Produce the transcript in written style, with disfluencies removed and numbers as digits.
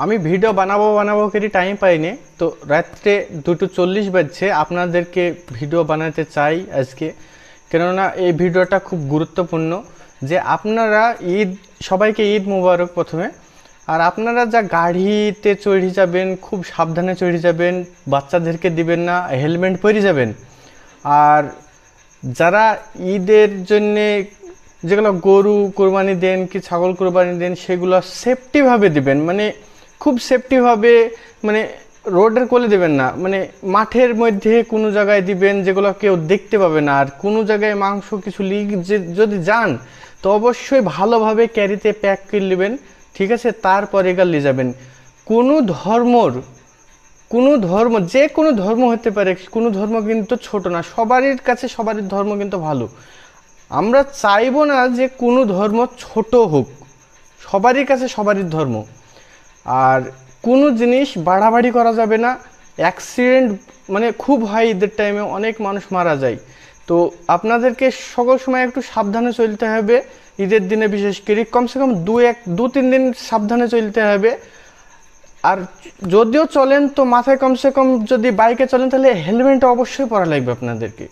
আমি ভিডিও বানাবো করে টাইম পাইনি, তো রাত্রে 2:40 বাজছে, আপনাদেরকে ভিডিও বানাতে চাই আজকে। কেননা এই ভিডিওটা খুব গুরুত্বপূর্ণ, যে আপনারা ঈদ, সবাইকে ঈদ মুবারক প্রথমে। আর আপনারা যা গাড়িতে চড়ে যাবেন খুব সাবধানে চড়ে যাবেন, বাচ্চাদেরকে দিবেন না, হেলমেট পরে যাবেন। আর যারা ঈদের জন্যে যেগুলো গরু কোরবানি দেন কি ছাগল কোরবানি দেন, সেগুলো সেফটিভাবে দিবেন, মানে খুব সেফটিভাবে, মানে রোডের কোলে দেবেন না, মানে মাঠের মধ্যে কোনো জায়গায় দিবেন যেগুলো কেউ দেখতে পাবে না। আর কোনো জায়গায় মাংস কিছু লিক যদি যান, তো অবশ্যই ভালোভাবে ক্যারিতে প্যাক করে নেবেন, ঠিক আছে? তারপরে এগুলো নিয়ে যাবেন। কোনো ধর্মর, কোনো ধর্ম, যে কোনো ধর্ম হতে পারে, কোনো ধর্ম কিন্তু ছোট না, সবারই কাছে সবারই ধর্ম কিন্তু ভালো। আমরা চাইবো না যে কোনো ধর্ম ছোট হোক, সবারই কাছে সবারই ধর্ম। আর কোনো জিনিস বাড়াবাড়ি করা যাবে না। অ্যাক্সিডেন্ট মানে খুব হয়, ঈদের টাইমে অনেক মানুষ মারা যায়। তো আপনাদেরকে সকল সময় একটু সাবধানে চলতে হবে। ঈদের দিনে বিশেষ করে কমসে কম 2-3 দিন সাবধানে চলতে হবে। আর যদিও চলেন তো মাথায় কমসে কম, যদি বাইকে চলেন তাহলে হেলমেট অবশ্যই পরা লাগবে আপনাদেরকে।